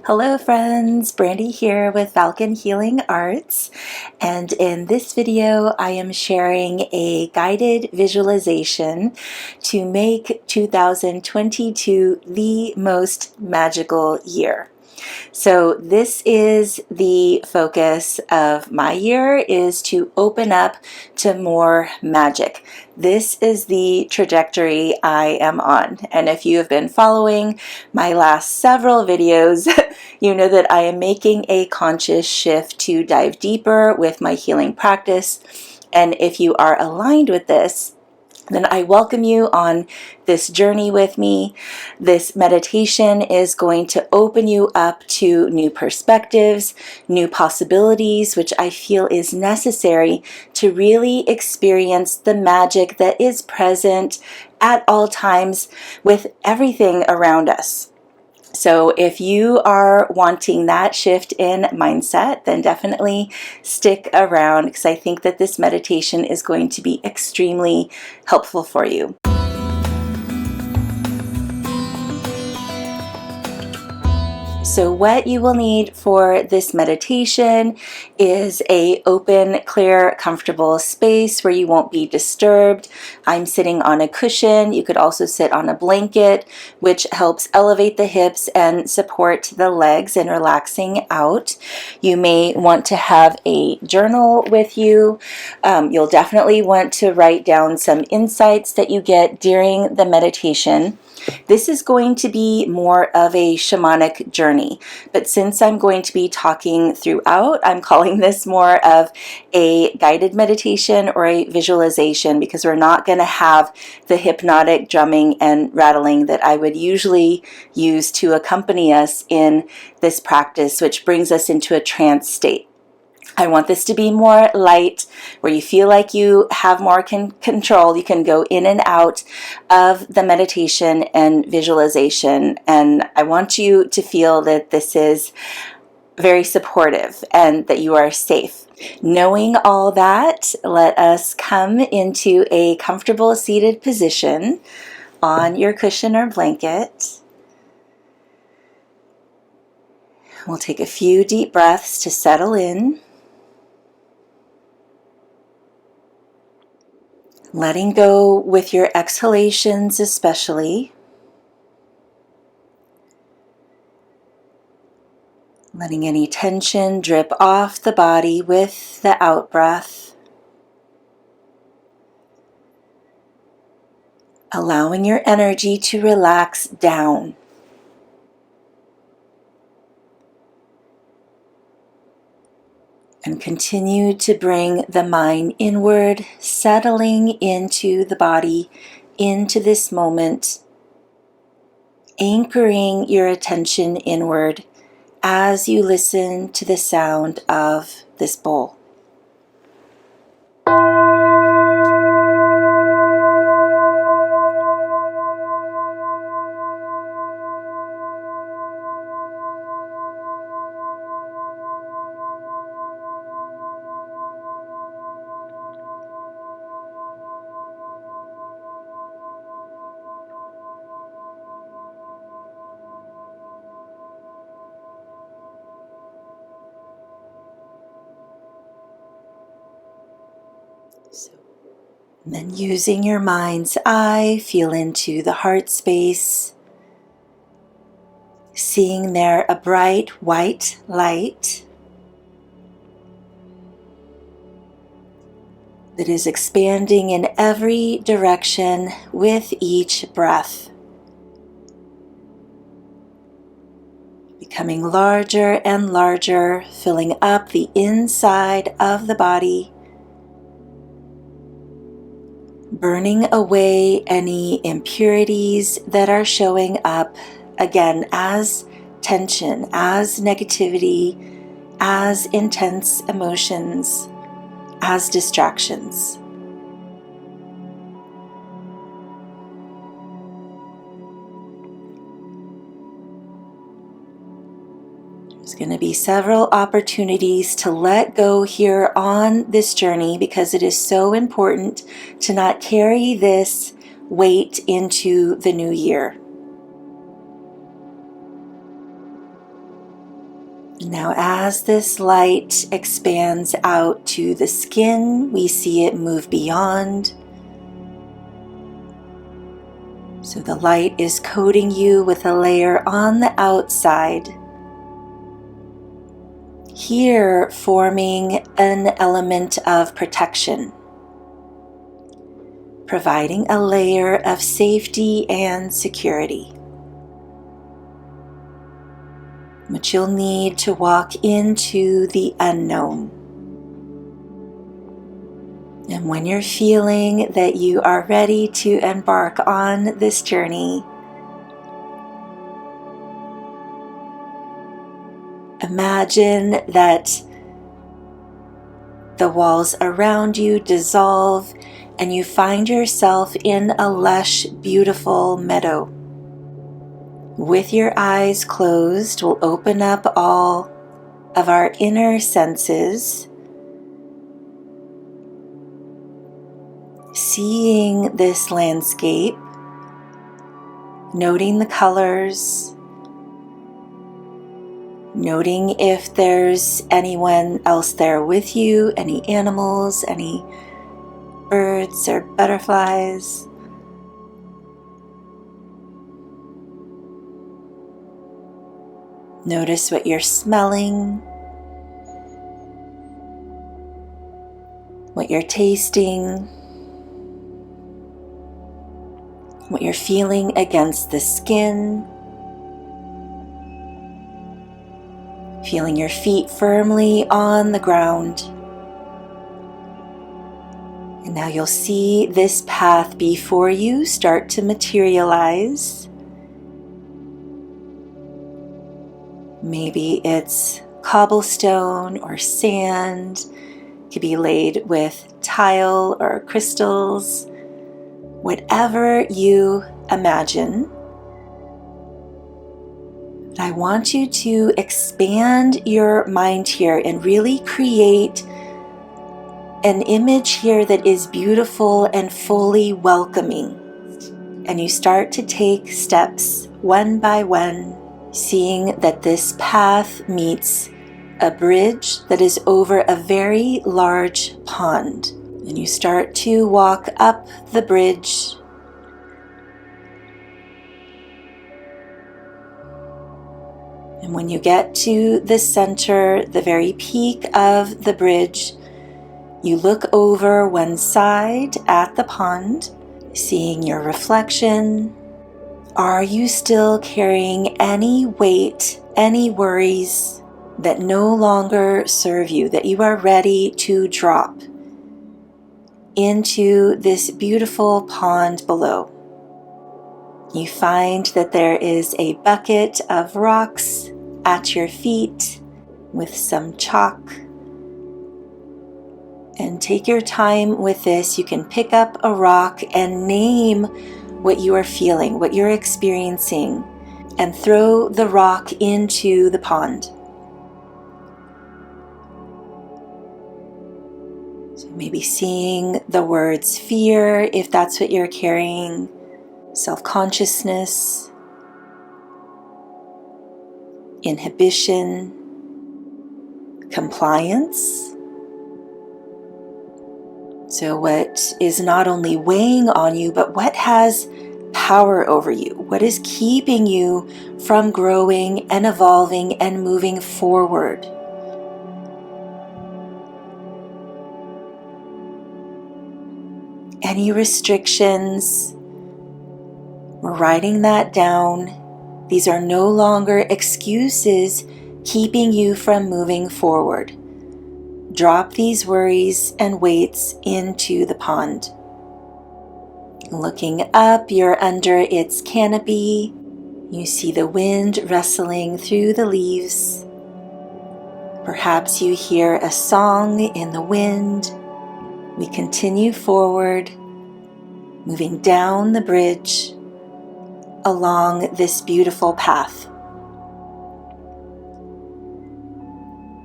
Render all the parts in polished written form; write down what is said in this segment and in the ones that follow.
Hello friends, Brandy here with Falcon Healing Arts, and in this video I am sharing a guided visualization to make 2022 the most magical year. So this is the focus of my year, is to open up to more magic. This is the trajectory I am on. And if you have been following my last several videos, you know that I am making a conscious shift to dive deeper with my healing practice. And if you are aligned with this, then I welcome you on this journey with me. This meditation is going to open you up to new perspectives, new possibilities, which I feel is necessary to really experience the magic that is present at all times with everything around us. So if you are wanting that shift in mindset, then definitely stick around, because I think that this meditation is going to be extremely helpful for you. So what you will need for this meditation is an open, clear, comfortable space where you won't be disturbed. I'm sitting on a cushion. You could also sit on a blanket, which helps elevate the hips and support the legs in relaxing out. You may want to have a journal with you. You'll definitely want to write down some insights that you get during the meditation. This is going to be more of a shamanic journey, but since I'm going to be talking throughout, I'm calling this more of a guided meditation or a visualization, because we're not going to have the hypnotic drumming and rattling that I would usually use to accompany us in this practice, which brings us into a trance state. I want this to be more light, where you feel like you have more control. You can go in and out of the meditation and visualization. And I want you to feel that this is very supportive and that you are safe. Knowing all that, let us come into a comfortable seated position on your cushion or blanket. We'll take a few deep breaths to settle in. Letting go with your exhalations especially. Letting any tension drip off the body with the out-breath. Allowing your energy to relax down. And continue to bring the mind inward, settling into the body, into this moment, anchoring your attention inward as you listen to the sound of this bowl. And then using your mind's eye, feel into the heart space, seeing there a bright white light that is expanding in every direction with each breath, becoming larger and larger, filling up the inside of the body, burning away any impurities that are showing up, again, as tension, as negativity, as intense emotions, as distractions. There's going to be several opportunities to let go here on this journey, because it is so important to not carry this weight into the new year. Now, as this light expands out to the skin, we see it move beyond. So the light is coating you with a layer on the outside, here forming an element of protection, providing a layer of safety and security, which you'll need to walk into the unknown. And when you're feeling that you are ready to embark on this journey, imagine that the walls around you dissolve and you find yourself in a lush, beautiful meadow. With your eyes closed, we'll open up all of our inner senses, seeing this landscape, noting the colors, noting if there's anyone else there with you, any animals, any birds or butterflies. Notice what you're smelling, what you're tasting, what you're feeling against the skin, feeling your feet firmly on the ground. And now you'll see this path before you start to materialize. Maybe it's cobblestone or sand. It could be laid with tile or crystals. Whatever you imagine, I want you to expand your mind here and really create an image here that is beautiful and fully welcoming. And you start to take steps one by one, seeing that this path meets a bridge that is over a very large pond. And you start to walk up the bridge. And when you get to the center, the very peak of the bridge, you look over one side at the pond, seeing your reflection. Are you still carrying any weight, any worries that no longer serve you, that you are ready to drop into this beautiful pond below? You find that there is a bucket of rocks at your feet with some chalk. And take your time with this. You can pick up a rock and name what you are feeling, what you're experiencing, and throw the rock into the pond. So maybe seeing the words fear, if that's what you're carrying, self-consciousness, inhibition, compliance. So what is not only weighing on you, but what has power over you? What is keeping you from growing and evolving and moving forward? Any restrictions? We're writing that down. These are no longer excuses keeping you from moving forward. Drop these worries and weights into the pond. Looking up, you're under its canopy. You see the wind rustling through the leaves. Perhaps you hear a song in the wind. We continue forward, moving down the bridge along this beautiful path,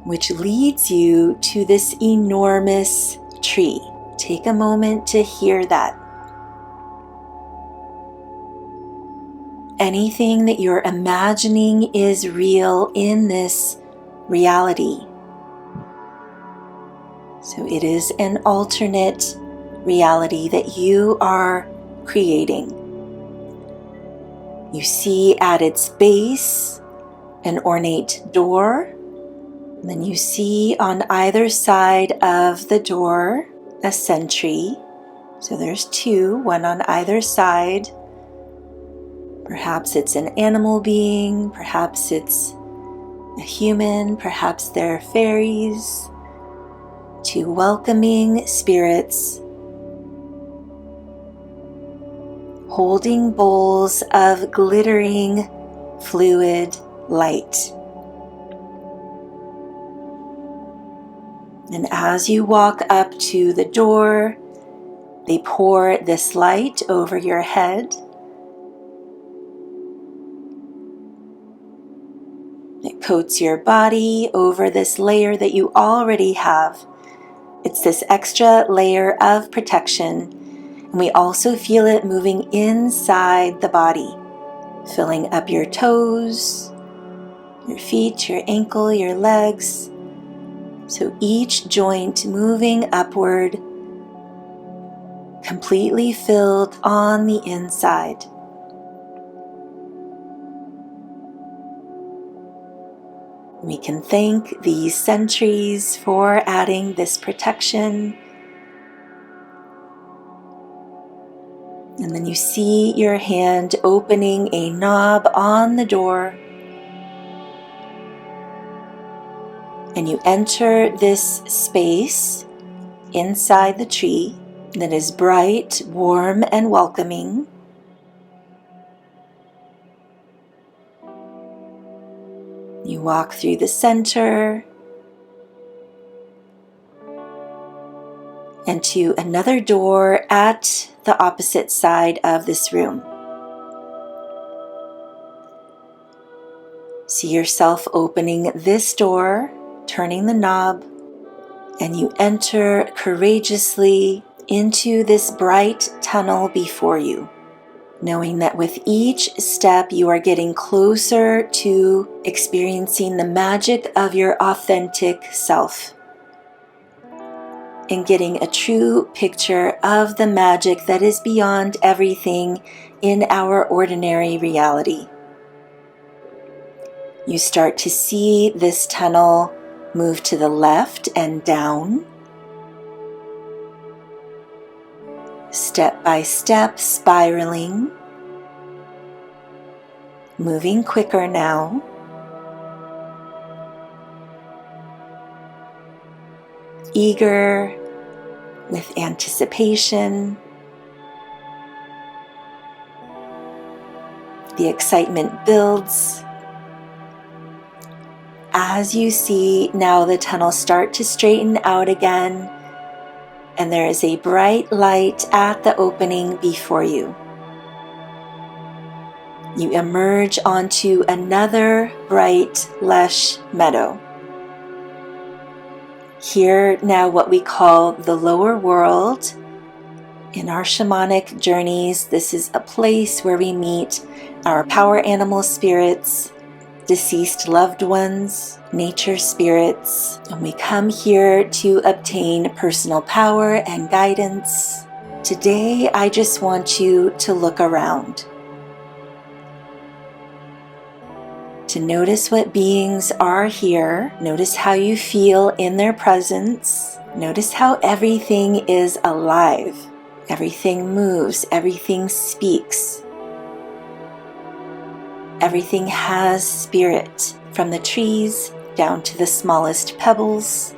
which leads you to this enormous tree. Take a moment to hear that. Anything that you're imagining is real in this reality. So it is an alternate reality that you are creating. You see at its base an ornate door, and then you see on either side of the door a sentry. So there's two, one on either side. Perhaps it's an animal being, perhaps it's a human, perhaps they're fairies. Two welcoming spirits holding bowls of glittering fluid light. And as you walk up to the door, they pour this light over your head. It coats your body over this layer that you already have. It's this extra layer of protection, and we also feel it moving inside the body, filling up your toes, your feet, your ankle, your legs. So each joint moving upward, completely filled on the inside. We can thank these sentries for adding this protection. And then you see your hand opening a knob on the door. And you enter this space inside the tree that is bright, warm, and welcoming. You walk through the center and to another door at the opposite side of this room. See yourself opening this door, turning the knob, and you enter courageously into this bright tunnel before you, knowing that with each step you are getting closer to experiencing the magic of your authentic self and getting a true picture of the magic that is beyond everything in our ordinary reality. You start to see this tunnel move to the left and down, step by step spiraling, moving quicker now. Eager, with anticipation. The excitement builds as you see now the tunnel start to straighten out again, and there is a bright light at the opening before you. You emerge onto another bright, lush meadow. Here now what we call the lower world. In our shamanic journeys, this is a place where we meet our power animal spirits, deceased loved ones, nature spirits, and we come here to obtain personal power and guidance. Today, I just want you to look around, to notice what beings are here. Notice how you feel in their presence. Notice how everything is alive. Everything moves, everything speaks. Everything has spirit, from the trees down to the smallest pebbles.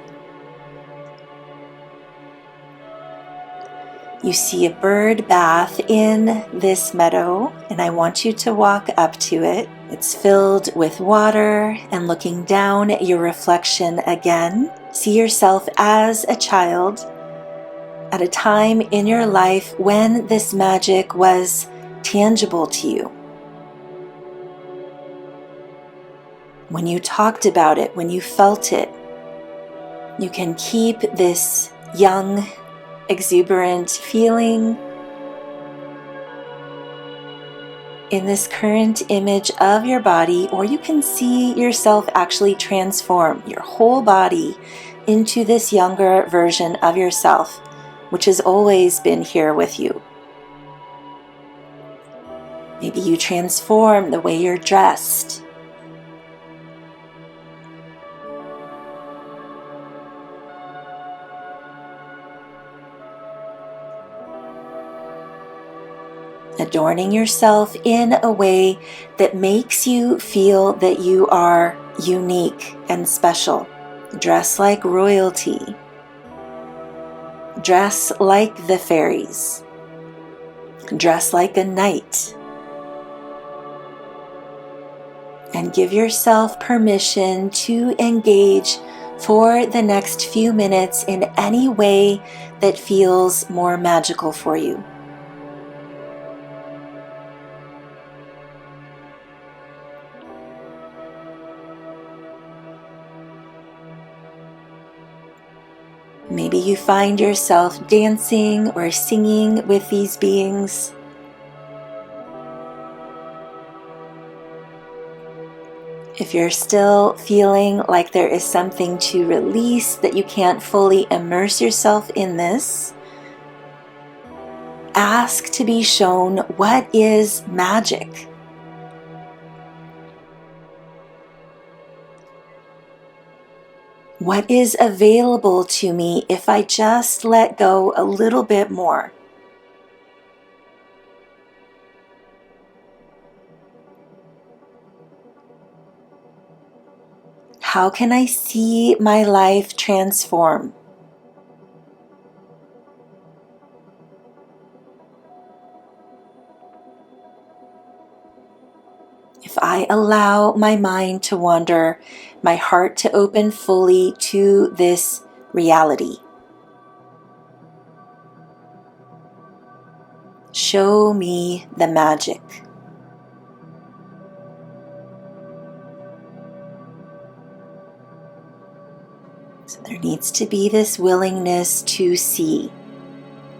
You see a bird bath in this meadow, and I want you to walk up to it. It's filled with water, and looking down at your reflection again, see yourself as a child at a time in your life when this magic was tangible to you. When you talked about it, when you felt it, you can keep this young, exuberant feeling in this current image of your body, or you can see yourself actually transform your whole body into this younger version of yourself, which has always been here with you. Maybe you transform the way you're dressed. Adorning yourself in a way that makes you feel that you are unique and special. Dress like royalty. Dress like the fairies. Dress like a knight. And give yourself permission to engage for the next few minutes in any way that feels more magical for you. Maybe you find yourself dancing or singing with these beings. If you're still feeling like there is something to release, that you can't fully immerse yourself in this, ask to be shown what is magic. What is available to me if I just let go a little bit more? How can I see my life transform? If I allow my mind to wander, my heart to open fully to this reality. Show me the magic. So there needs to be this willingness to see,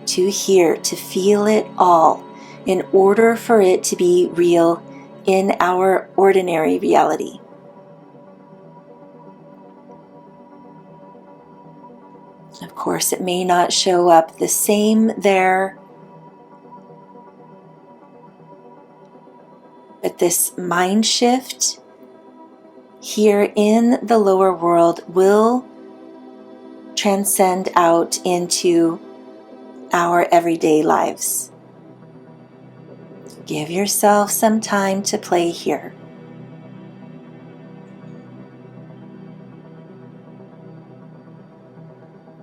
to hear, to feel it all in order for it to be real in our ordinary reality. Of course, it may not show up the same there, but this mind shift here in the lower world will transcend out into our everyday lives. Give yourself some time to play here.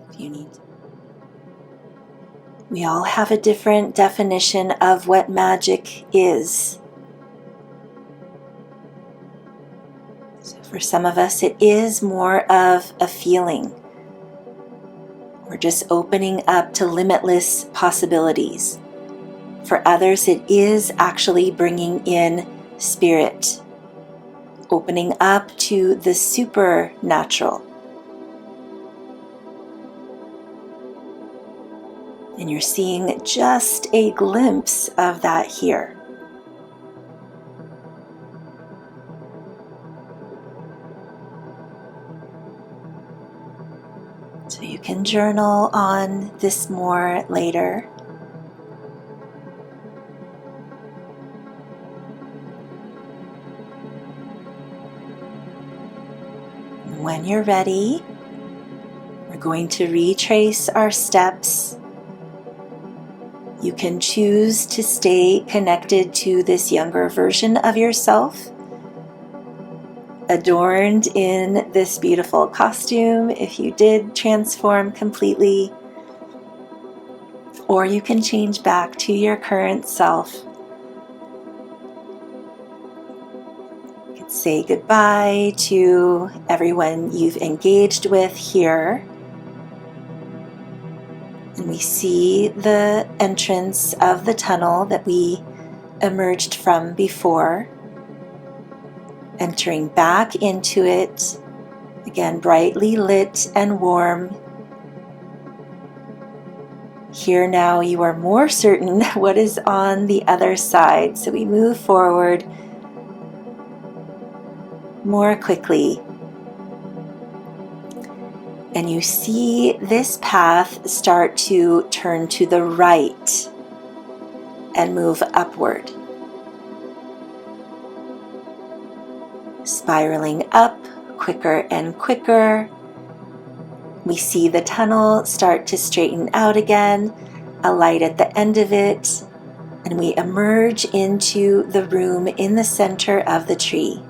If you need to. We all have a different definition of what magic is. So for some of us, it is more of a feeling. We're just opening up to limitless possibilities. For others, it is actually bringing in spirit, opening up to the supernatural. And you're seeing just a glimpse of that here. So you can journal on this more later. When you're ready, we're going to retrace our steps. You can choose to stay connected to this younger version of yourself, adorned in this beautiful costume if you did transform completely, or you can change back to your current self. You can say goodbye to everyone you've engaged with here. And we see the entrance of the tunnel that we emerged from before. Entering back into it, again brightly lit and warm. Here now you are more certain what is on the other side. So we move forward more quickly. And you see this path start to turn to the right and move upward. Spiraling up quicker and quicker. We see the tunnel start to straighten out again, a light at the end of it, and we emerge into the room in the center of the tree.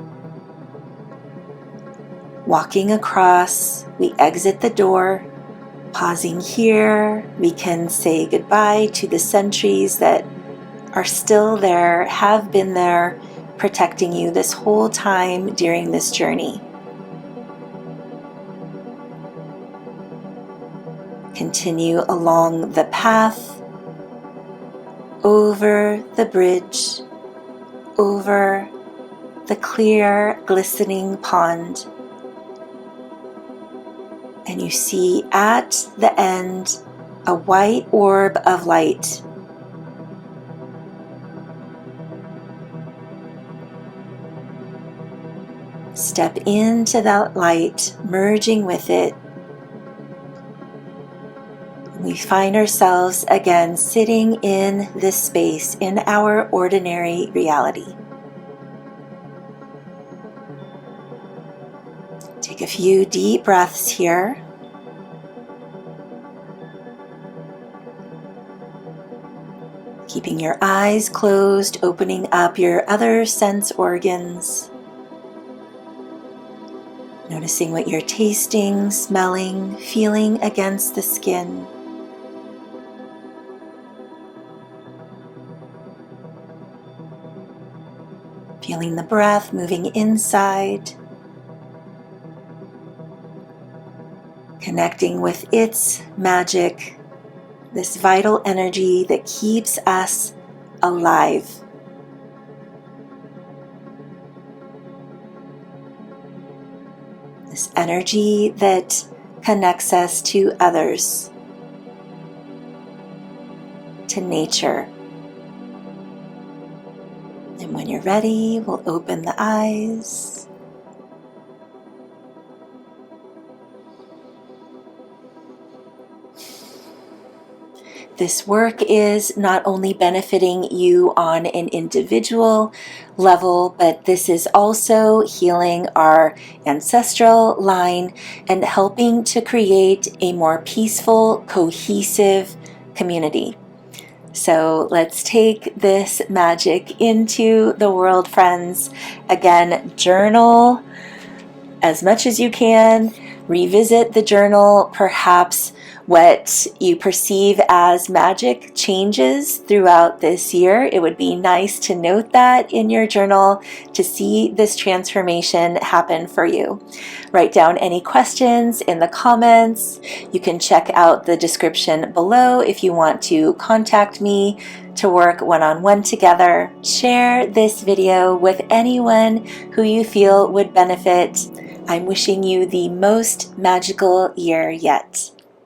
Walking across, we exit the door. Pausing here, we can say goodbye to the sentries that are still there, have been there, protecting you this whole time during this journey. Continue along the path, over the bridge, over the clear, glistening pond. And you see at the end a white orb of light. Step into that light, merging with it. We find ourselves again sitting in this space in our ordinary reality. Take a few deep breaths here. Keeping your eyes closed, opening up your other sense organs. Noticing what you're tasting, smelling, feeling against the skin. Feeling the breath moving inside. Connecting with its magic, this vital energy that keeps us alive. This energy that connects us to others, to nature. And when you're ready, we'll open the eyes. This work is not only benefiting you on an individual level, but this is also healing our ancestral line and helping to create a more peaceful, cohesive community. So let's take this magic into the world, friends. Again, journal as much as you can. Revisit the journal. Perhaps what you perceive as magic changes throughout this year. It would be nice to note that in your journal to see this transformation happen for you. Write down any questions in the comments. You can check out the description below if you want to contact me to work one-on-one together. Share this video with anyone who you feel would benefit. I'm wishing you the most magical year yet.